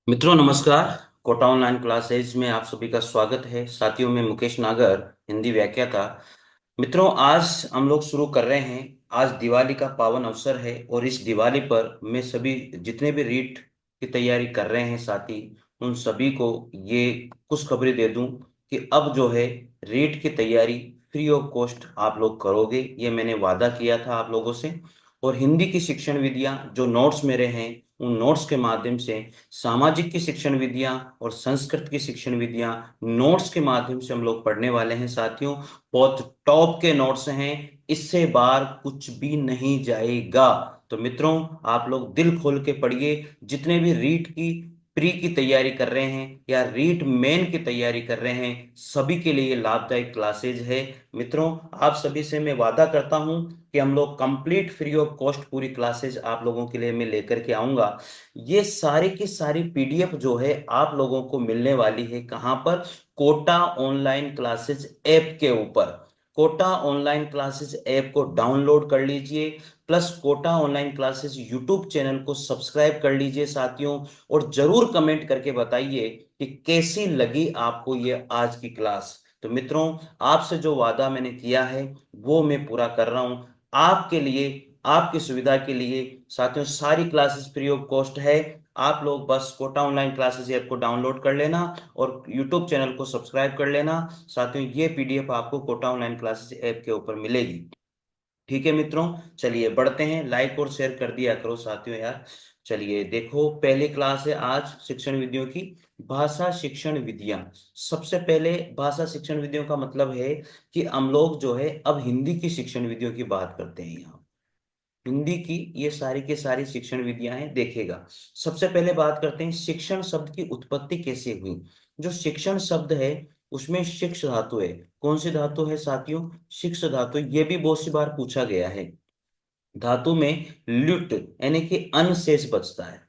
मित्रों नमस्कार। Kota online classes में आप सभी का स्वागत है। साथियों में मुकेश नागर, हिंदी व्याख्याता। मित्रों आज हम लोग शुरू कर रहे हैं। आज दिवाली का पावन अवसर है और इस दिवाली पर मैं सभी जितने भी रीट की तैयारी कर रहे हैं साथी, उन सभी को ये खुशखबरी दे दूं कि अब जो है रीट की तैयारी फ्री ऑफ कॉस्ट आप लोग करोगे। ये मैंने वादा किया था आप लोगों से। और हिंदी की शिक्षण विधियां जो नोट्स मेरे हैं, उन नोट्स के माध्यम से सामाजिक की शिक्षण विधियां और संस्कृत की शिक्षण विधियां नोट्स के माध्यम से हम लोग पढ़ने वाले हैं साथियों। बहुत टॉप के नोट्स हैं, इससे बाहर कुछ भी नहीं जाएगा। तो मित्रों आप लोग दिल खोल के पढ़िए। जितने भी रीट की प्री की तैयारी कर रहे हैं या रीट मेन की तैयारी कर रहे हैं, सभी के लिए लाभदायक क्लासेज है। मित्रों आप सभी से मैं वादा करता हूं कि हम लोग कंप्लीट फ्री ऑफ कॉस्ट पूरी क्लासेज आप लोगों के लिए मैं लेकर के आऊंगा। ये सारी की सारी पीडीएफ जो है आप लोगों को मिलने वाली है कहां पर? कोटा ऑनलाइन क्लासेस ऐप के ऊपर। कोटा ऑनलाइन क्लासेस ऐप को डाउनलोड कर लीजिए, plus Kota online classes YouTube channel को सब्सक्राइब कर लीजिए साथियों। और जरूर कमेंट करके बताइए कि कैसी लगी आपको ये आज की क्लास। तो मित्रों आपसे जो वादा मैंने किया है वो मैं पूरा कर रहा हूं आपके लिए, आपकी सुविधा के लिए। साथियों सारी क्लासेस फ्री ऑफ कॉस्ट है। आप लोग बस कोटा ऑनलाइन क्लासेस ऐप को डाउनलोड कर लेना और यूट्यूब चैनल को सब्सक्राइब कर लेना। साथियों ये पीडीएफ आपको कोटा ऑनलाइन क्लासेस ऐप के ऊपर मिलेगी। ठीक है मित्रों, चलिए बढ़ते हैं। लाइक और शेयर कर दिया करो साथियों यार। चलिए देखो, पहली क्लास है आज शिक्षण विधियों की, भाषा शिक्षण विधियां। सबसे पहले भाषा शिक्षण विधियों का मतलब है कि हम लोग जो है अब हिंदी की शिक्षण विधियों की बात करते हैं यहाँ। हिंदी की ये सारी की सारी शिक्षण विधियां हैं, देखेगा। सबसे पहले बात करते हैं शिक्षण शब्द की उत्पत्ति कैसे हुई। जो शिक्षण शब्द है उसमें शिक्ष धातु है। कौन सी धातु है साथियों? शिक्ष धातु। ये भी बहुत सी बार पूछा गया है। धातु में लुट यानी कि अन शेष बचता है।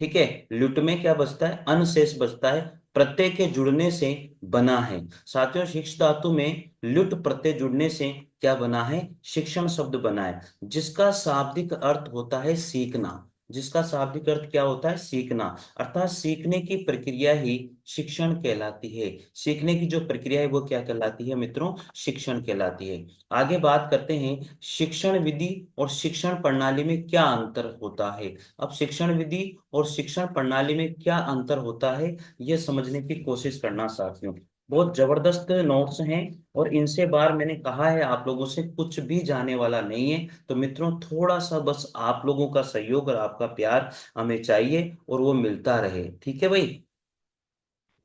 ठीक है, लुट में क्या बचता है? अन शेष बचता है। प्रत्यय के जुड़ने से बना है साथियों। शिक्ष धातु में लुट प्रत्यय जुड़ने से क्या बना है? शिक्षण शब्द बना है, जिसका शाब्दिक अर्थ होता है सीखना। जिसका शाब्दिक अर्थ क्या होता है? सीखना। अर्थात सीखने की प्रक्रिया ही शिक्षण कहलाती है। सीखने की जो प्रक्रिया है वो क्या कहलाती है मित्रों? शिक्षण कहलाती है। आगे बात करते हैं शिक्षण विधि और शिक्षण प्रणाली में क्या अंतर होता है। अब शिक्षण विधि और शिक्षण प्रणाली में क्या अंतर होता है यह समझने की कोशिश करना साथियों। बहुत जबरदस्त नोट्स हैं और इनसे बार मैंने कहा है आप लोगों से कुछ भी जाने वाला नहीं है। तो मित्रों थोड़ा सा बस आप लोगों का सहयोग और आपका प्यार हमें चाहिए और वो मिलता रहे। ठीक है भाई।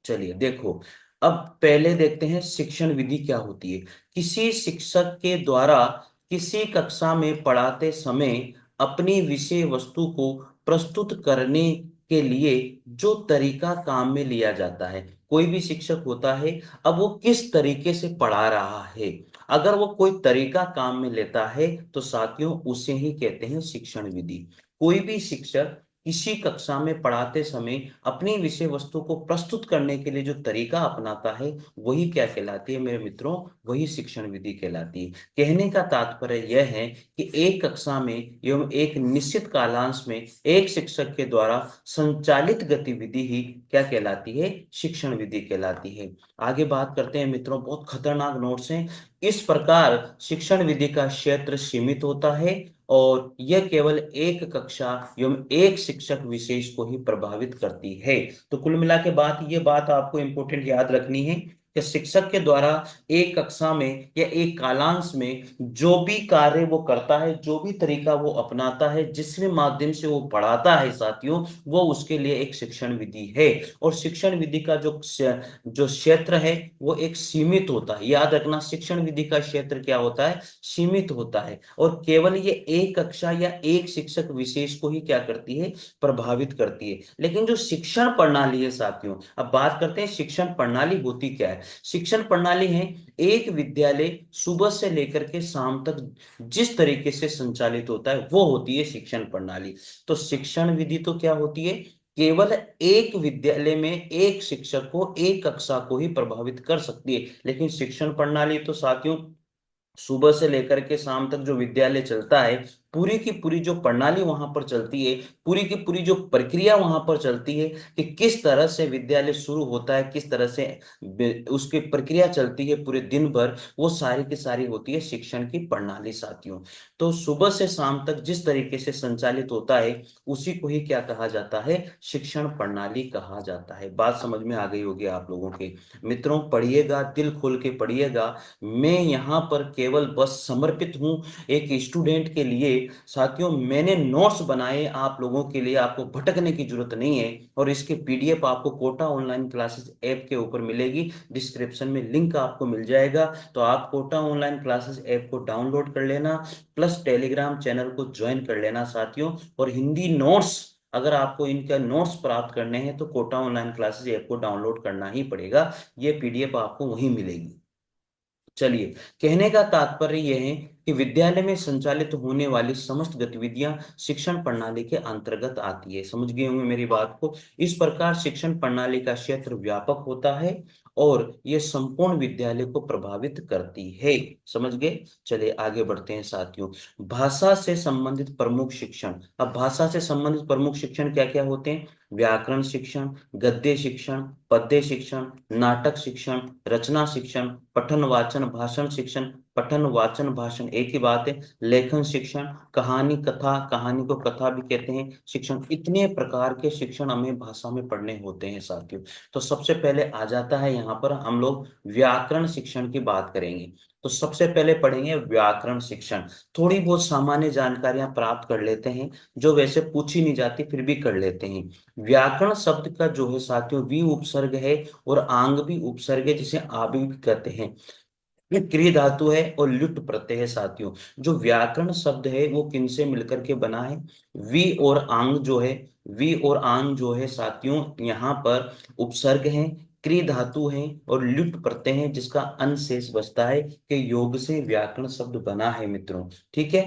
चलिए देखो, अब पहले देखते हैं शिक्षण विधि क्या होती है। किसी शिक्षक के द्वारा किसी कक्षा में पढ़ाते समय अपनी विषय वस्तु को प्रस्तुत करने के लिए जो तरीका काम में लिया जाता है। कोई भी शिक्षक होता है, अब वो किस तरीके से पढ़ा रहा है, अगर वो कोई तरीका काम में लेता है तो साथियों उसे ही कहते हैं शिक्षण विधि। कोई भी शिक्षक किसी कक्षा में पढ़ाते समय अपनी विषय वस्तु को प्रस्तुत करने के लिए जो तरीका अपनाता है वही क्या कहलाती है मेरे मित्रों? वही शिक्षण विधि कहलाती है। कहने का तात्पर्य यह है कि एक कक्षा में एवं एक निश्चित कालांश में एक शिक्षक के द्वारा संचालित गतिविधि ही क्या कहलाती है? शिक्षण विधि कहलाती है। आगे बात करते हैं मित्रों, बहुत खतरनाक नोट्स हैं। इस प्रकार शिक्षण विधि का क्षेत्र सीमित होता है और यह केवल एक कक्षा एवं एक शिक्षक विशेष को ही प्रभावित करती है। तो कुल मिला के बात, ये बात आपको इंपॉर्टेंट याद रखनी है कि शिक्षक के द्वारा एक कक्षा में या एक कालांश में जो भी कार्य वो करता है, जो भी तरीका वो अपनाता है, जिस भी माध्यम से वो पढ़ाता है साथियों, वो उसके लिए एक शिक्षण विधि है। और शिक्षण विधि का जो क्षेत्र है वो एक सीमित होता है। याद रखना, शिक्षण विधि का क्षेत्र क्या होता है? सीमित होता है। और केवल ये एक कक्षा या एक शिक्षक विशेष को ही क्या करती है? प्रभावित करती है। लेकिन जो शिक्षण प्रणाली है साथियों, अब बात करते हैं शिक्षण प्रणाली होती क्या है। शिक्षण प्रणाली है एक विद्यालय सुबह से लेकर के शाम तक जिस तरीके से संचालित होता है वो होती है शिक्षण प्रणाली। तो शिक्षण विधि तो क्या होती है? केवल एक विद्यालय में एक शिक्षक को, एक कक्षा को ही प्रभावित कर सकती है। लेकिन शिक्षण प्रणाली तो साथियों सुबह से लेकर के शाम तक जो विद्यालय चलता है पूरी की पूरी जो प्रणाली वहां पर चलती है, पूरी की पूरी जो प्रक्रिया वहां पर चलती है कि किस तरह से विद्यालय शुरू होता है, किस तरह से उसकी प्रक्रिया चलती है पूरे दिन भर, वो सारी की सारी होती है शिक्षण की प्रणाली साथियों। तो सुबह से शाम तक जिस तरीके से संचालित होता है, उसी को ही क्या कहा जाता है, शिक्षण प्रणाली कहा जाता है। बात समझ में आ गई होगी आप लोगों के। मित्रों पढ़िएगा, दिल खोल के पढ़िएगा। मैं यहाँ पर केवल बस समर्पित हूँ एक स्टूडेंट के लिए। साथियों मैंने नोट्स बनाए आप लोगों के लिए, आपको भटकने की जरूरत नहीं है। और इसके पीडीएफ आपको कोटा ऑनलाइन क्लासेस ऐप के ऊपर मिलेगी, डिस्क्रिप्शन में लिंक आपको मिल जाएगा। तो आप कोटा ऑनलाइन क्लासेस ऐप को डाउनलोड कर लेना, प्लस टेलीग्राम चैनल को ज्वाइन कर लेना साथियों। और हिंदी नोट्स, अगर आपको इनका नोट्स प्राप्त करने हैं तो कोटा ऑनलाइन क्लासेस ऐप को डाउनलोड करना ही पड़ेगा, ये पीडीएफ आपको वहीं मिलेगी। चलिए, कहने का तात्पर्य यह है कि विद्यालय में संचालित होने वाली समस्त गतिविधियां शिक्षण प्रणाली के अंतर्गत आती है। समझ गए होंगे मेरी बात को। इस प्रकार शिक्षण प्रणाली का क्षेत्र व्यापक होता है और यह संपूर्ण विद्यालय को प्रभावित करती है। समझ गए। चलिए आगे बढ़ते हैं साथियों। भाषा से संबंधित प्रमुख शिक्षण। अब भाषा से संबंधित प्रमुख शिक्षण क्या क्या होते हैं? व्याकरण शिक्षण, गद्य शिक्षण, पद्य शिक्षण, नाटक शिक्षण, रचना शिक्षण, पठन वाचन भाषण शिक्षण, पठन वाचन भाषण एक ही बात है, लेखन शिक्षण, कहानी कथा, कहानी को कथा भी कहते हैं शिक्षण। इतने प्रकार के शिक्षण हमें भाषा में पढ़ने होते हैं साथियों। तो सबसे पहले आ जाता है यहाँ पर हम लोग व्याकरण शिक्षण की बात करेंगे। तो सबसे पहले पढ़ेंगे व्याकरण शिक्षण। थोड़ी बहुत सामान्य जानकारियां प्राप्त कर लेते हैं, जो वैसे पूछी नहीं जाती फिर भी कर लेते हैं। व्याकरण शब्द का जो है साथियों, वी उपसर्ग है और आंग भी उपसर्ग है, जिसे आबि भी कहते हैं। ये क्रिया धातु है और लुट प्रत्यय है साथियों। जो व्याकरण शब्द है वो किनसे मिलकर के बना है? वी और आंग जो है, वी और आंग जो है साथियों, यहाँ पर उपसर्ग है, क्रिया धातु है और लुट प्रत्यय है, जिसका अन शेष बचता है कि योग से व्याकरण शब्द बना है मित्रों। ठीक है।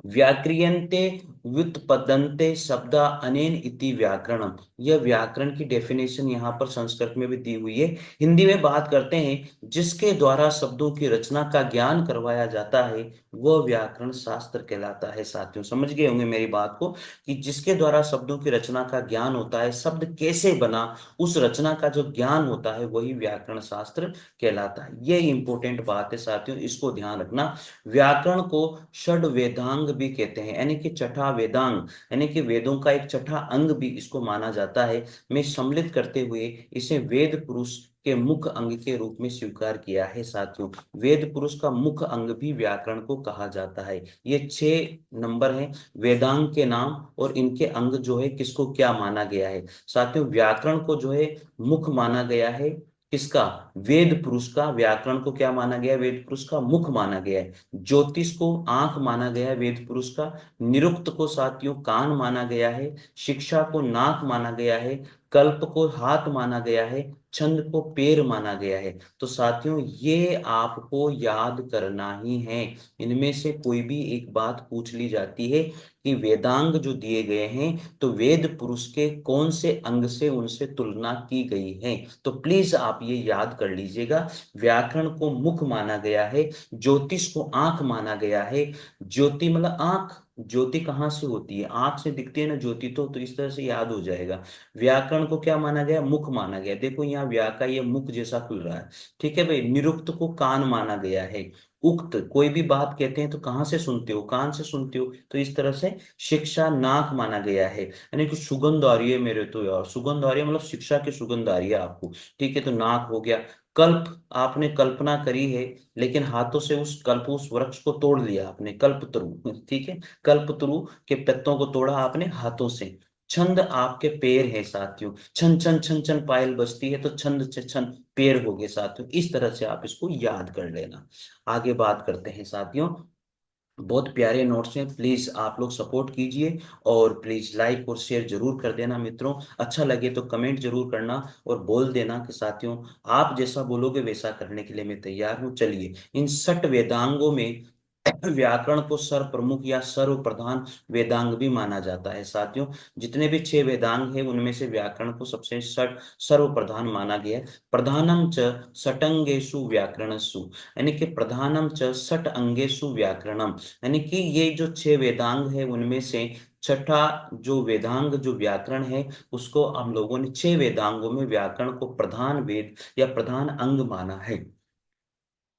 व्याक्रियन्ते व्युत्पद्यन्ते शब्दा अनेन इति व्याकरणम। यह व्याकरण की डेफिनेशन यहाँ पर संस्कृत में भी दी हुई है। हिंदी में बात करते हैं, जिसके द्वारा शब्दों की रचना का ज्ञान करवाया जाता है वह व्याकरण शास्त्र कहलाता है साथियों। समझ गए होंगे मेरी बात को, कि जिसके द्वारा शब्दों की रचना का ज्ञान होता है, शब्द कैसे बना, उस रचना का जो ज्ञान होता है वही व्याकरण शास्त्र कहलाता है। ये इंपॉर्टेंट बात है साथियों, इसको ध्यान रखना। व्याकरण को षड वेदांग भी कहते हैं, यानी कि छठा वेदांग, यानी कि वेदों का एक छठा अंग भी इसको माना जाता है। में सम्मिलित करते हुए इसे वेद पुरुष के मुख्य अंग के रूप में स्वीकार किया है साथियों। वेद पुरुष का मुख्य अंग भी व्याकरण को कहा जाता है। ये 6 नंबर हैं वेदांग के नाम, और इनके अंग जो है किसको क्या माना गया है साथियों। व्याकरण को जो है मुख्य माना गया है, किसका? वेद पुरुष का। व्याकरण को क्या माना गया है? वेद पुरुष का मुख माना गया है। ज्योतिष को आंख माना गया है वेद पुरुष का। निरुक्त को साथियों कान माना गया है। शिक्षा को नाक माना गया है। कल्प को हाथ माना गया है। छंद को पैर माना गया है। तो साथियों ये आपको याद करना ही है। इनमें से कोई भी एक बात पूछ ली जाती है कि वेदांग जो दिए गए हैं, तो वेद पुरुष के कौन से अंग से उनसे तुलना की गई है, तो प्लीज आप ये याद कर लीजिएगा। व्याकरण को मुख माना गया है, ज्योतिष को आंख माना गया है। ज्योति मतलब आंख, ज्योति कहाँ से होती है? आंख से दिखती है ना ज्योति, तो इस तरह से याद हो जाएगा। व्याकरण को क्या माना गया? मुख माना गया। देखो यहाँ व्या का ये मुख जैसा खुल रहा है। ठीक है भाई। निरुक्त को कान माना गया है। उक्त, कोई भी बात कहते हैं तो कहाँ से सुनते हो? कान से सुनते हो, तो इस तरह से। शिक्षा नाक माना गया है, यानी कि सुगंध आ रही है मेरे तो यार, सुगंध आ रही है मतलब शिक्षा की सुगंध आ रही है आपको। ठीक है, तो नाक हो गया। कल्प, आपने कल्पना करी है, लेकिन हाथों से उस कल्प, उस वृक्ष को तोड़ लिया आपने, कल्पतरु। ठीक है, कल्पतरु के पत्तों को तोड़ा आपने हाथों से। छंद आपके पैर है साथियों, छन छन छन छन पायल बजती है, तो छंद से छन पैर हो गए साथियों। इस तरह से आप इसको याद कर लेना। आगे बात करते हैं साथियों। बहुत प्यारे नोट्स हैं, प्लीज आप लोग सपोर्ट कीजिए, और प्लीज लाइक और शेयर जरूर कर देना मित्रों। अच्छा लगे तो कमेंट जरूर करना, और बोल देना कि साथियों आप जैसा बोलोगे वैसा करने के लिए मैं तैयार हूं। चलिए, इन 6 वेदांगों में व्याकरण को सर्वप्रमुख या सर्वप्रधान वेदांग भी माना जाता है साथियों। जितने भी 6 वेदांग हैं उनमें से व्याकरण को सबसे सर्वप्रधान माना गया है। प्रधानम च षटंगेषु व्याकरणसु, यानी कि प्रधानम च षट अंगेषु व्याकरणम, यानी कि ये जो 6 वेदांग है उनमें से छठा जो वेदांग जो व्याकरण है उसको हम लोगों ने 6 वेदांगों में व्याकरण को प्रधान वेद या प्रधान अंग माना है।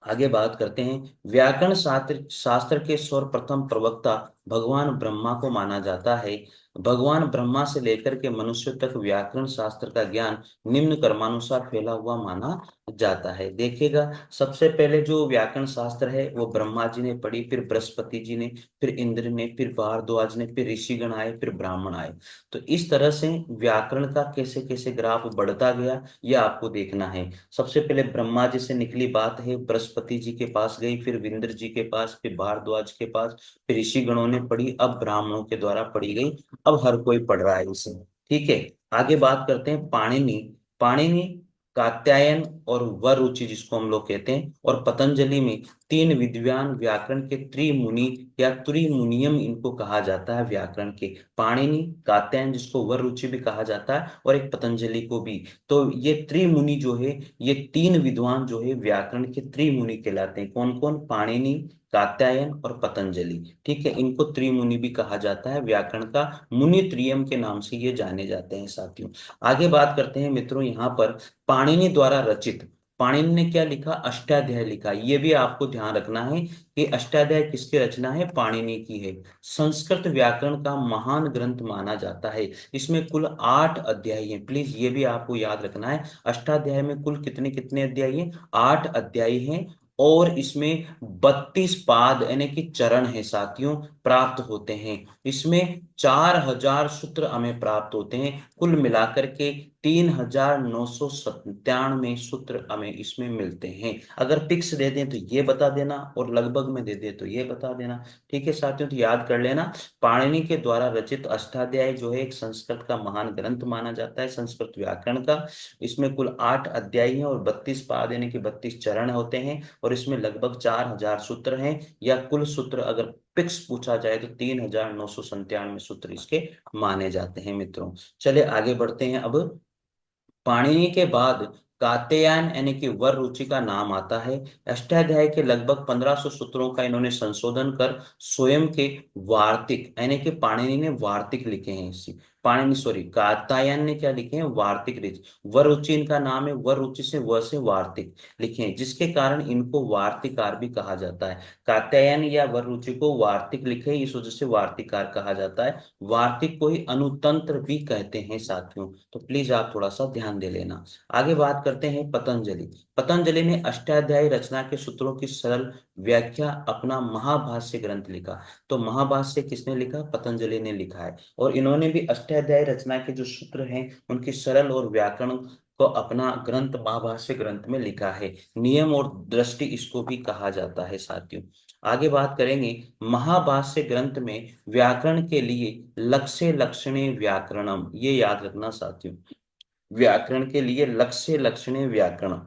आगे बात करते हैं। व्याकरण शास्त्र शास्त्र के सर्वप्रथम प्रवक्ता भगवान ब्रह्मा को माना जाता है। भगवान ब्रह्मा से लेकर के मनुष्य तक व्याकरण शास्त्र का ज्ञान निम्न कर्मानुसार फैला हुआ माना जाता है। देखिएगा, सबसे पहले जो व्याकरण शास्त्र है वो ब्रह्मा जी ने पढ़ी, फिर बृहस्पति जी ने, फिर इंद्र ने, फिर भारद्वाज ने, फिर ऋषिगण आए, फिर ब्राह्मण आए। तो इस तरह से व्याकरण का कैसे कैसे ग्राफ बढ़ता गया ये आपको देखना है। सबसे पहले ब्रह्मा जी से निकली बात है, बृहस्पति जी के पास गई, फिर इंद्र जी के पास, फिर भारद्वाज के पास, फिर ऋषि गणों ने पढ़ी, अब ब्राह्मणों के द्वारा पढ़ी गई। अब हर कोई पढ़ रहा है इसे। ठीक है, आगे बात करते हैं पाणिनि। पाणिनि, कात्यायन और वरुचि जिसको हम लोग कहते हैं, और पतंजलि में तीन विद्वान व्याकरण के त्रिमुनि या त्रिमुनियम इनको कहा जाता है व्याकरण के। पाणिनि, कात्यायन जिसको वरुचि भी कहा जाता है, और एक पतंजलि को भी। तो ये त्रिमुनि जो है, ये तीन विद्वान जो है व्याकरण के त्रिमुनि कहलाते हैं। कौन कौन? पाणिनि, कात्यायन और पतंजलि। ठीक है, इनको त्रिमुनि भी कहा जाता है, व्याकरण का मुनि त्रयम के नाम से ये जाने जाते हैं साथियों। आगे बात करते हैं मित्रों, यहाँ पर पाणिनि द्वारा रचित, पाणिनि ने क्या लिखा? अष्टाध्याय लिखा। ये भी आपको ध्यान रखना है कि अष्टाध्याय किसकी रचना है? पाणिनि की है। संस्कृत व्याकरण का महान ग्रंथ माना जाता है। इसमें कुल 8 अध्याय हैं, प्लीज ये भी आपको याद रखना है। अष्टाध्याय में कुल कितने कितने अध्याय हैं? 8 अध्याय हैं, और इसमें 32 पाद यानी कि चरण है साथियों, प्राप्त होते हैं। इसमें 4000 सूत्र हमें प्राप्त होते हैं। कुल मिलाकर के 3997 सूत्र हमें इसमें मिलते हैं। अगर फिक्स दे दें तो ये बता देना, और लगभग में दे दें तो ये बता देना। ठीक है साथियों, तो याद कर लेना, पाणिनि के द्वारा रचित अष्टाध्याय जो है एक संस्कृत का महान ग्रंथ माना जाता है, संस्कृत व्याकरण का। इसमें कुल 8 अध्याय हैं और 32 पाद यानी कि 32 चरण होते हैं, और इसमें लगभग 4000 सूत्र हैं, या कुल सूत्र अगर फिक्स पूछा जाए तो 3997 सूत्र इसके माने जाते हैं मित्रों। चलिए आगे बढ़ते हैं। अब पाणिनि के बाद कात्यायन यानी कि वर रुचि का नाम आता है। अष्टाध्याय के लगभग 1500 सूत्रों का इन्होंने संशोधन कर स्वयं के वार्तिक यानी कि पाणिनि ने वार्तिक लिखे हैं। इसी पाणिनि सॉरी कात्यायन ने क्या लिखे हैं? वार्तिक लिखे। वर रुचि इनका नाम है, वर रुचि से व से वार्तिक लिखे हैं, जिसके कारण इनको वार्तिकार भी कहा जाता है। कात्यायन या वर रुचि को वार्तिक लिखे, इस वजह से वार्तिकार कहा जाता है। वार्तिक को ही अनुतंत्र भी कहते हैं साथियों, तो प्लीज आप थोड़ा सा ध्यान दे लेना। आगे बात करते हैं पतंजलि। पतंजलि ने अष्टाध्यायी रचना के सूत्रों की सरल व्याख्या अपना महाभाष्य ग्रंथ लिखा। तो महाभाष्य किसने लिखा? पतंजलि ने लिखा है, और इन्होंने भी अष्टाध्यायी रचना के जो सूत्र हैं उनकी सरल और व्याकरण को अपना ग्रंथ महाभाष्य ग्रंथ में लिखा है। नियम और दृष्टि इसको भी कहा जाता है साथियों। आगे बात करेंगे, महाभाष्य ग्रंथ में व्याकरण के लिए लक्ष्य लक्षणे व्याकरणम, ये याद रखना साथियों, व्याकरण के लिए लक्ष्य लक्षणे व्याकरण।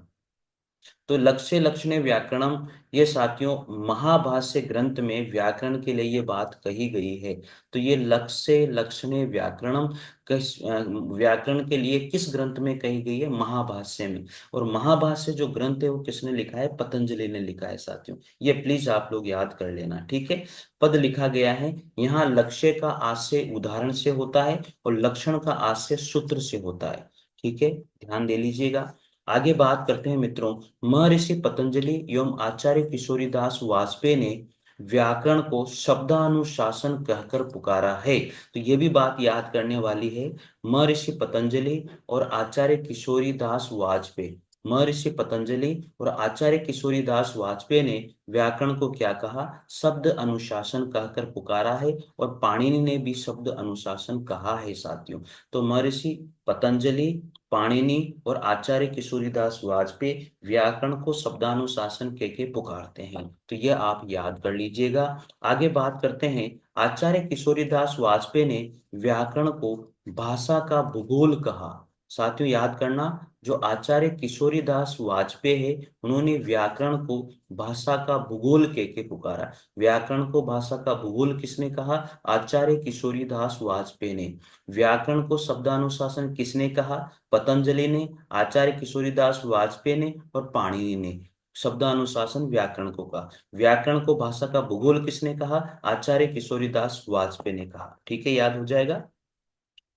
तो लक्ष्य लक्षणे व्याकरणम, ये साथियों महाभाष्य ग्रंथ में व्याकरण के लिए ये बात कही गई है। तो ये लक्ष्य लक्षणे व्याकरणम किस व्याकरण के लिए किस ग्रंथ में कही गई है? महाभाष्य में। और महाभाष्य जो ग्रंथ है वो किसने लिखा है? पतंजलि ने लिखा है साथियों। ये प्लीज आप लोग याद कर लेना। ठीक है, पद लिखा गया है यहाँ, लक्ष्य का आशय उदाहरण से होता है और लक्षण का आशय सूत्र से होता है। ठीक है, ध्यान दे लीजिएगा। आगे बात करते हैं मित्रों, महर्षि पतंजलि एवं आचार्य किशोरीदास वाजपेयी ने व्याकरण को शब्दानुशासन कहकर पुकारा है। तो ये भी बात याद करने वाली है। महर्षि पतंजलि और आचार्य किशोरीदास वाजपेयी, महर्षि पतंजलि और आचार्य किशोरीदास वाजपेयी ने व्याकरण को क्या कहा? शब्द अनुशासन कहकर पुकारा है, और पाणिनि ने भी शब्द अनुशासन कहा है साथियों। तो महर्षि पतंजलि, पाणिनि और आचार्य किशोरीदास वाजपेयी व्याकरण को शब्दानुशासन कह के पुकारते हैं। तो ये आप याद कर लीजिएगा। आगे बात करते हैं, आचार्य किशोरीदास वाजपेयी ने व्याकरण को भाषा का भूगोल कहा। साथियों याद करना, जो आचार्य किशोरीदास वाजपेयी है, उन्होंने व्याकरण को भाषा का भूगोल कह के पुकारा। व्याकरण को भाषा का भूगोल किसने कहा? आचार्य किशोरीदास वाजपेयी ने। व्याकरण को शब्दानुशासन किसने कहा? पतंजलि ने, आचार्य किशोरीदास वाजपेयी ने और पाणिनि ने। शब्दानुशासन व्याकरण को कहा। व्याकरण को भाषा का भूगोल किसने कहा? आचार्य किशोरीदास वाजपेयी ने कहा। ठीक है, याद हो जाएगा।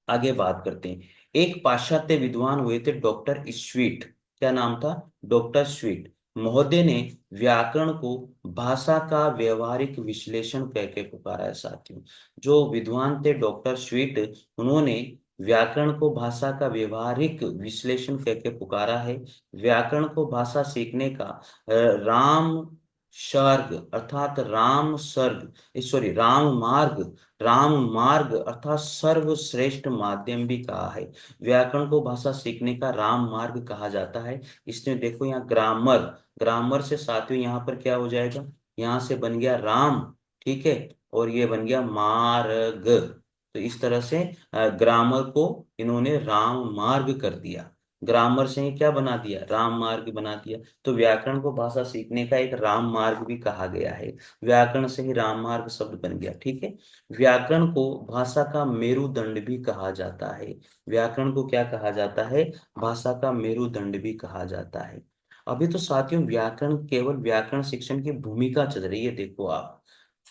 आगे बात करते हैं। एक पाश्चात्य विद्वान हुए थे डॉक्टर स्वीट। क्या नाम था? डॉक्टर स्वीट महोदय ने व्याकरण को भाषा का व्यवहारिक विश्लेषण कह के पुकारा है साथियों। जो विद्वान थे डॉक्टर स्वीट, उन्होंने व्याकरण को भाषा का व्यवहारिक विश्लेषण कह के पुकारा है। व्याकरण को भाषा सीखने का राम सर्ग अर्थात राम सर्ग सॉरी राम मार्ग, राम मार्ग अर्थात सर्वश्रेष्ठ माध्यम भी कहा है। व्याकरण को भाषा सीखने का राम मार्ग कहा जाता है। इसमें देखो यहाँ ग्रामर, ग्रामर से साथियों यहाँ पर क्या हो जाएगा? यहाँ से बन गया राम, ठीक है, और ये बन गया मार्ग। तो इस तरह से ग्रामर को इन्होंने राम मार्ग कर दिया। ग्रामर से ही क्या बना दिया? राम मार्ग बना दिया। तो व्याकरण को भाषा सीखने का एक राम मार्ग भी कहा गया है। व्याकरण से ही राम मार्ग शब्द बन गया। ठीक है। व्याकरण को भाषा का मेरुदंड भी कहा जाता है। व्याकरण को क्या कहा जाता है? भाषा का मेरुदंड भी कहा जाता है। अभी तो साथियों व्याकरण, केवल व्याकरण शिक्षण की भूमिका चल रही है, देखो आप।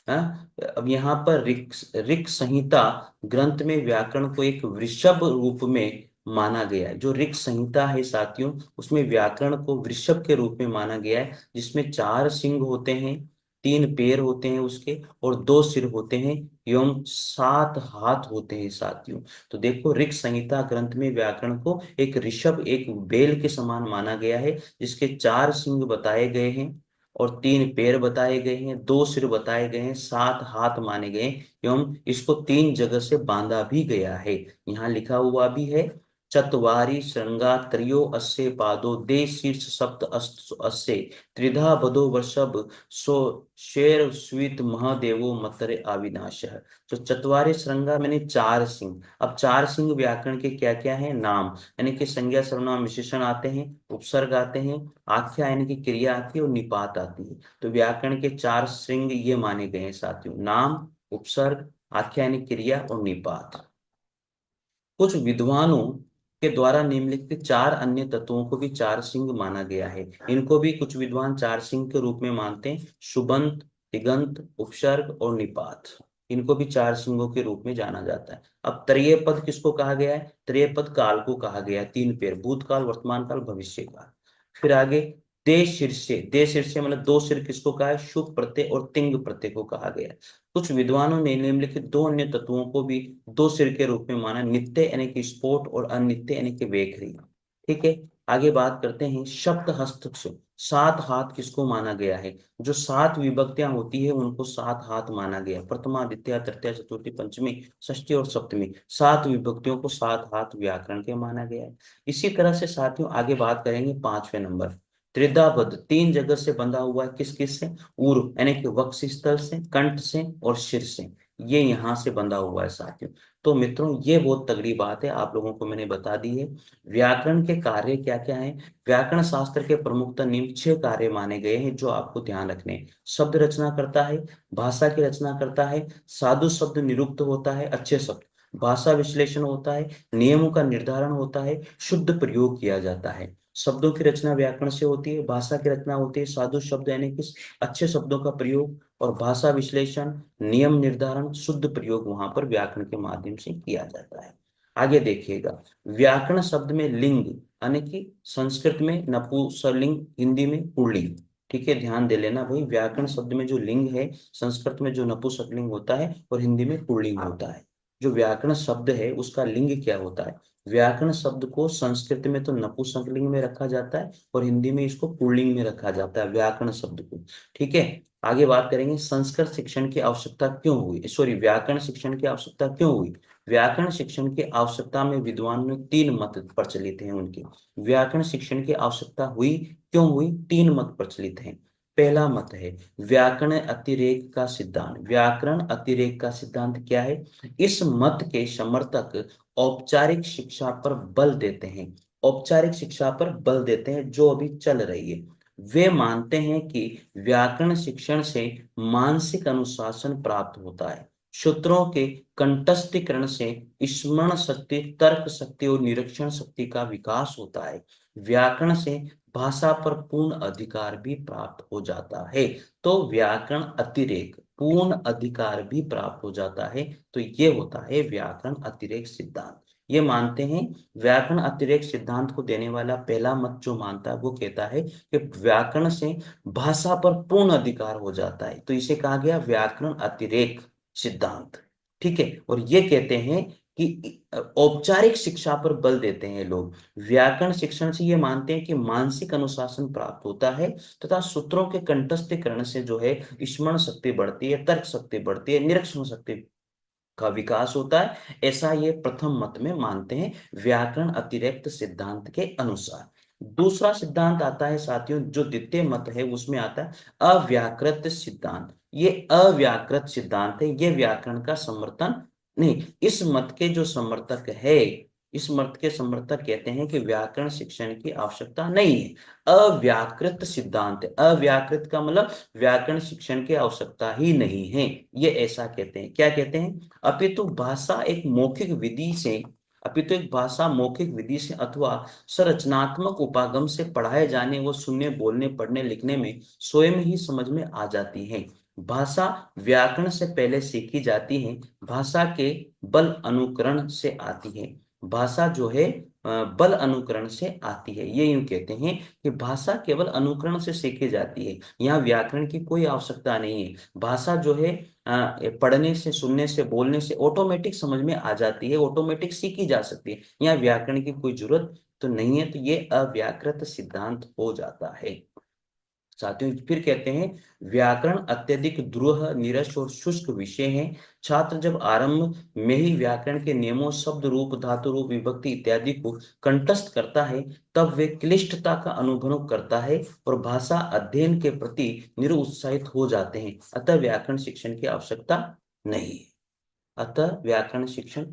हाँ, अब यहाँ पर ऋक ऋक संहिता ग्रंथ में व्याकरण को एक वृषभ रूप में माना गया है। जो ऋक संहिता है साथियों, उसमें व्याकरण को वृषभ के रूप में माना गया है, जिसमें 4 सिंग होते हैं, 3 पैर होते हैं उसके, और 2 सिर होते हैं, एवं 7 हाथ होते हैं साथियों। तो देखो, ऋक संहिता ग्रंथ में व्याकरण को एक ऋषभ, एक बैल के समान माना गया है, जिसके 4 सिंग बताए गए हैं और 3 पैर बताए गए हैं, 2 सिर बताए गए हैं, 7 हाथ माने गए, एवं इसको 3 जगह से बांधा भी गया है। यहाँ लिखा हुआ भी है, चत्वारि श्रृंगा त्रयो अस्य पादो दे शीर्ष सप्त अस्य त्रिधा बधो वृषभ सो शेर स्वीत महादेवो मतरे अविनाश। तो चत्वारि श्रृंगा मैंने 4 सिंह। अब 4 सिंह व्याकरण के क्या क्या है? नाम, यानी कि संज्ञा सर्वनाम विशेषण आते हैं, उपसर्ग आते हैं, आख्या यानी कि क्रिया आती है, और निपात आती है। तो व्याकरण के 4 श्रृंग ये माने गए हैं साथियों: नाम, उपसर्ग, आख्या यानी क्रिया और निपात। कुछ विद्वानों के द्वारा निम्नलिखित 4 अन्य तत्वों को भी 4 सिंह माना गया है। इनको भी कुछ विद्वान 4 सिंह के रूप में मानते हैं: सुबंत, तिगंत, उपसर्ग और निपात। इनको भी 4 सिंहों के रूप में जाना जाता है। अब त्रय पद किसको कहा गया है? त्रय पद काल को कहा गया है। 3 पैर, भूतकाल, वर्तमान काल, भविष्य काल। फिर आगे दे शीर्षे, दे शीर्षे मतलब 2 सिर किसको कहा है? शुभ प्रत्यय और तिंग प्रत्यय को कहा गया है। कुछ विद्वानों ने निम्नलिखित 2 अन्य तत्वों को भी 2 सिर के रूप में माना: नित्य यानी कि स्पोर्ट और अनित्य यानी कि वेखरी। ठीक है। आगे बात करते हैं शब्द हस्त से। 7 हाथ किसको माना गया है? जो 7 विभक्तियां होती है उनको 7 हाथ माना गया है। प्रथमा, द्वितीय, तृतीय, चतुर्थी, पंचमी, षष्ठी और सप्तमी, 7 विभक्तियों को 7 हाथ व्याकरण के माना गया है। इसी तरह से साथियों आगे बात करेंगे 5वें नंबर, त्रिधाबद्ध, 3 जगह से बंधा हुआ है। किस किस से? ऊर्व यानी कि वक्षस्थल से, कंठ से और सिर से। ये यहाँ से बंधा हुआ है साथियों। तो मित्रों ये बहुत तगड़ी बात है, आप लोगों को मैंने बता दी है। व्याकरण के कार्य क्या क्या हैं? व्याकरण शास्त्र के प्रमुखतः निम्न 6 कार्य माने गए हैं, जो आपको ध्यान रखने हैं। शब्द रचना करता है, भाषा की रचना करता है, साधु शब्द निरुक्त होता है, अच्छे शब्द, भाषा विश्लेषण होता है, नियमों का निर्धारण होता है, शुद्ध प्रयोग किया जाता है। शब्दों की रचना व्याकरण से होती है, भाषा की रचना होती है, साधु शब्द यानी कि अच्छे शब्दों का प्रयोग, और भाषा विश्लेषण, नियम निर्धारण, शुद्ध प्रयोग वहां पर व्याकरण के माध्यम से किया जाता है। आगे देखिएगा, व्याकरण शब्द में लिंग यानी कि संस्कृत में नपुंसकलिंग, हिंदी में पुल्लिंग। ठीक है, ध्यान दे लेना भाई, व्याकरण शब्द में जो लिंग है, संस्कृत में जो नपुंसकलिंग होता है और हिंदी में पुल्लिंग होता है। जो व्याकरण शब्द है उसका लिंग क्या होता है? व्याकरण शब्द को संस्कृत में तो नपुंसकलिंग में रखा जाता है और हिंदी में इसको पुल्लिंग में रखा जाता है, व्याकरण शब्द को। ठीक है। आगे बात करेंगे संस्कृत शिक्षण की आवश्यकता क्यों हुई, सॉरी व्याकरण शिक्षण की आवश्यकता क्यों हुई। व्याकरण शिक्षण की आवश्यकता में विद्वान में 3 मत प्रचलित हैं उनके। व्याकरण शिक्षण की आवश्यकता हुई क्यों हुई? 3 मत प्रचलित हैं। पहला मत है व्याकरण अतिरेक का सिद्धांत। व्याकरण अतिरेक का सिद्धांत क्या है? इस मत के समर्थक औपचारिक शिक्षा पर बल देते हैं, औपचारिक शिक्षा पर बल देते हैं जो अभी चल रही है। वे मानते हैं कि व्याकरण शिक्षण से मानसिक अनुशासन प्राप्त होता है, सूत्रों के कंठस्थीकरण से स्मरण शक्ति, तर्क शक्ति और निरीक्षण शक्ति का विकास होता है, व्याकरण से भाषा पर पूर्ण अधिकार भी प्राप्त हो जाता है। तो व्याकरण अतिरेक, पूर्ण अधिकार भी प्राप्त हो जाता है। तो ये होता है व्याकरण अतिरेक सिद्धांत। ये मानते हैं, व्याकरण अतिरेक सिद्धांत को देने वाला पहला मत जो मानता है वो कहता है कि व्याकरण से भाषा पर पूर्ण अधिकार हो जाता है, तो इसे कहा गया व्याकरण अतिरेक सिद्धांत। ठीक है, और ये कहते हैं कि औपचारिक शिक्षा पर बल देते हैं लोग। व्याकरण शिक्षण से ये मानते हैं कि मानसिक अनुशासन प्राप्त होता है तथा सूत्रों के कंठस्थीकरण से जो है स्मरण शक्ति बढ़ती है, तर्क शक्ति बढ़ती है, निरीक्षण शक्ति का विकास होता है। ऐसा ये प्रथम मत में मानते हैं व्याकरण अतिरिक्त सिद्धांत के अनुसार। दूसरा सिद्धांत आता है साथियों, जो द्वितीय मत है उसमें आता है अव्याकृत सिद्धांत। ये अव्याकृत सिद्धांत है, ये व्याकरण का समर्थन नहीं। इस मत के जो समर्थक है, इस मत के समर्थक कहते हैं कि व्याकरण शिक्षण की आवश्यकता नहीं है। अव्याकृत सिद्धांत, अव्याकृत का मतलब व्याकरण शिक्षण की आवश्यकता ही नहीं है, ये ऐसा कहते हैं। क्या कहते हैं? अपितु भाषा एक मौखिक विधि से, अपितु एक भाषा मौखिक विधि से अथवा संरचनात्मक उपागम से पढ़ाए जाने व सुनने, बोलने, पढ़ने, लिखने में स्वयं ही समझ में आ जाती है। भाषा व्याकरण से पहले सीखी जाती है, भाषा के बल अनुकरण से आती है। भाषा जो है बल अनुकरण से आती है। ये यूं कहते हैं कि भाषा केवल अनुकरण से सीखी जाती है, यहाँ व्याकरण की कोई आवश्यकता नहीं है। भाषा जो है पढ़ने से, सुनने से, बोलने से ऑटोमेटिक समझ में आ जाती है, ऑटोमेटिक सीखी जा सकती है, यहाँ व्याकरण की कोई जरूरत तो नहीं है। तो ये अव्याकृत सिद्धांत हो जाता है। साथियों फिर कहते हैं व्याकरण अत्यधिक द्रूह, निरस और शुष्क विषय है। छात्र जब आरंभ में ही व्याकरण के नियमों, शब्द रूप, धातु रूप, विभक्ति इत्यादि को कंठस्थ करता है, तब वे क्लिष्टता का अनुभव करता है और भाषा अध्ययन के प्रति निरुत्साहित हो जाते हैं। अतः व्याकरण शिक्षण की आवश्यकता नहीं है। अतः व्याकरण शिक्षण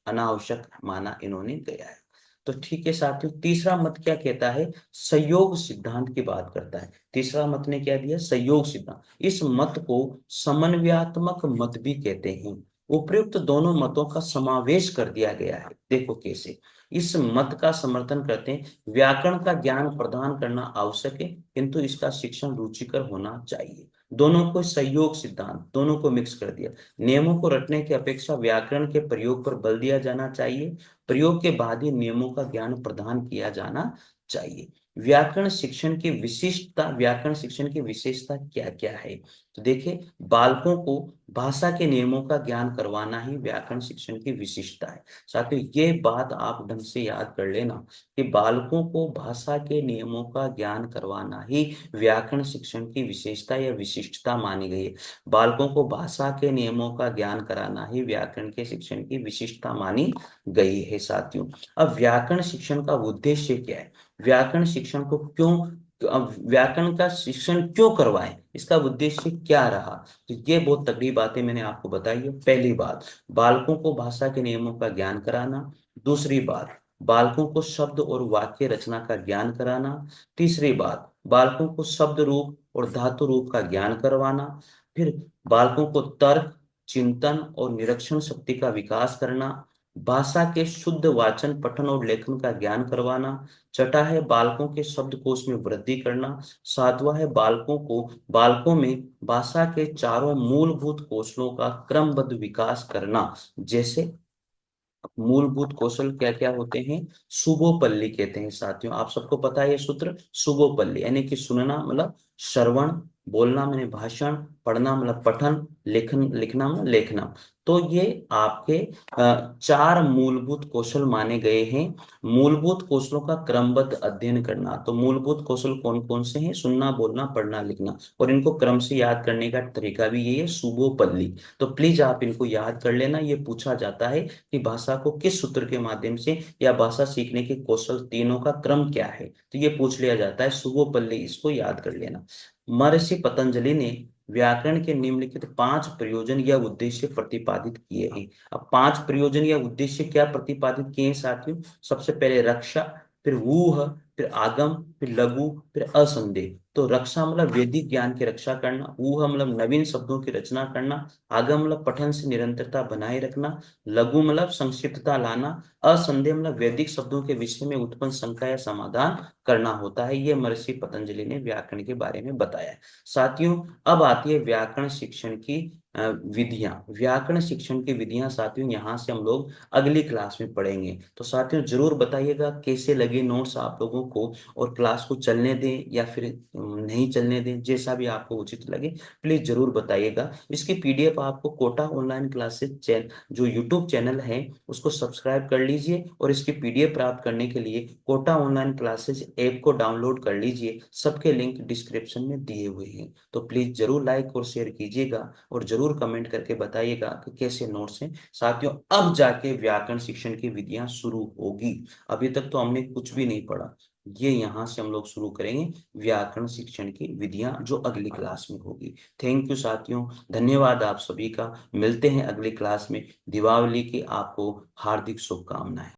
अनावश्यक माना इन्होंने गया है। तो ठीक है साथियों, तीसरा मत क्या कहता है? संयोग सिद्धांत की बात करता है। तीसरा मत ने क्या दिया? संयोग सिद्धांत। इस मत को समन्वयात्मक मत भी कहते हैं। उपयुक्त दोनों मतों का समावेश कर दिया गया है। देखो कैसे इस मत का समर्थन करते हैं, व्याकरण का ज्ञान प्रदान करना आवश्यक है किंतु इसका शिक्षण रुचिकर होना चाहिए। दोनों को संयोग सिद्धांत, दोनों को मिक्स कर दिया। नियमों को रटने की अपेक्षा व्याकरण के प्रयोग पर बल दिया जाना चाहिए, प्रयोग के बाद ही नियमों का ज्ञान प्रदान किया जाना चाहिए। व्याकरण शिक्षण की विशिष्टता, व्याकरण शिक्षण की विशेषता क्या क्या है? तो देखिए, बालकों को भाषा के नियमों का ज्ञान करवाना ही व्याकरण शिक्षण की विशिष्टता है। साथियों ये बात आप ढंग से याद कर लेना कि बालकों को भाषा के नियमों का ज्ञान करवाना ही व्याकरण शिक्षण की विशेषता या विशिष्टता मानी गई है। बालकों को भाषा के नियमों का ज्ञान कराना ही व्याकरण के शिक्षण की विशिष्टता मानी गई है। साथियों अब व्याकरण शिक्षण का उद्देश्य क्या है? व्याकरण शिक्षण को क्यों, अब व्याकरण का शिक्षण क्यों करवाएं, इसका उद्देश्य क्या रहा? तो ये बहुत तगड़ी बातें मैंने आपको बताई है। पहली बात, बालकों को भाषा के नियमों का ज्ञान कराना। दूसरी बात, बालकों को शब्द और वाक्य रचना का ज्ञान कराना। तीसरी बात, बालकों को शब्द रूप और धातु रूप का ज्ञान करवाना। फिर बालकों को तर्क, चिंतन और निरीक्षण शक्ति का विकास करना। भाषा के शुद्ध वाचन, पठन और लेखन का ज्ञान करवाना। छठा है बालकों के शब्दकोश में वृद्धि करना। सातवां है बालकों में भाषा के चारों मूलभूत कौशलों का क्रमबद्ध विकास करना। जैसे मूलभूत कौशल क्या क्या होते हैं? सुबोपल्ली कहते हैं। साथियों आप सबको पता है ये सूत्र, सुबोपल्ली यानी कि सुनना मतलब श्रवण, बोलना मैंने भाषण, पढ़ना मतलब पठन, लिखना मतलब लेखना। तो ये आपके चार मूलभूत कौशल माने गए हैं। मूलभूत कौशलों का क्रमबद्ध अध्ययन करना। तो मूलभूत कौशल कौन कौन से हैं? सुनना, बोलना, पढ़ना, लिखना। और इनको क्रम से याद करने का तरीका भी यही है, सुबोपल्ली। तो प्लीज आप इनको याद कर लेना। ये पूछा जाता है कि भाषा को किस सूत्र के माध्यम से, या भाषा सीखने के कौशल तीनों का क्रम क्या है, तो ये पूछ लिया जाता है सुबोपल्ली, इसको याद कर लेना। महर्षि पतंजलि ने व्याकरण के निम्नलिखित 5 प्रयोजन या उद्देश्य प्रतिपादित किए हैं। अब 5 प्रयोजन या उद्देश्य क्या प्रतिपादित किए हैं साथियों? सबसे पहले रक्षा, फिर वूह, फिर आगम, फिर लघु, फिर असंदेह। तो रक्षा मतलब वैदिक ज्ञान की रक्षा करना, वूह मतलब नवीन शब्दों की रचना करना, आगम मतलब पठन से निरंतरता बनाए रखना, लघु मतलब संक्षिप्तता लाना, असंदेह मतलब वैदिक शब्दों के विषय में उत्पन्न शंका या समाधान करना होता है। ये महर्षि पतंजलि ने व्याकरण के बारे में बताया। साथियों, अब आती है व्याकरण शिक्षण की विधियां। व्याकरण शिक्षण की विधियां साथियों यहाँ से हम लोग अगली क्लास में पढ़ेंगे। तो साथियों जरूर बताइएगा कैसे लगे नोट्स आप लोगों को, और क्लास को चलने दें या फिर नहीं चलने दें, जैसा भी आपको उचित लगे प्लीज जरूर बताइएगा। इसकी पीडीएफ आपको कोटा ऑनलाइन क्लासेस जो यूट्यूब चैनल है उसको सब्सक्राइब कर लीजिए, और इसकी पीडीएफ प्राप्त करने के लिए कोटा ऑनलाइन क्लासेस ऐप को डाउनलोड कर लीजिए। सबके लिंक डिस्क्रिप्शन में दिए हुए हैं। तो प्लीज जरूर लाइक और शेयर कीजिएगा, और जरूर कमेंट करके बताइएगा कि कैसे नोट्स हैं। साथियों, अब जाके व्याकरण शिक्षण की विधियां शुरू होगी। अभी तक तो हमने कुछ भी नहीं पढ़ा। ये यहाँ से हम लोग शुरू करेंगे व्याकरण शिक्षण की विधियां, जो अगली क्लास में होगी। थैंक यू साथियों, धन्यवाद आप सभी का। मिलते हैं अगली क्लास में। दीपावली की आपको हार्दिक शुभकामनाएं।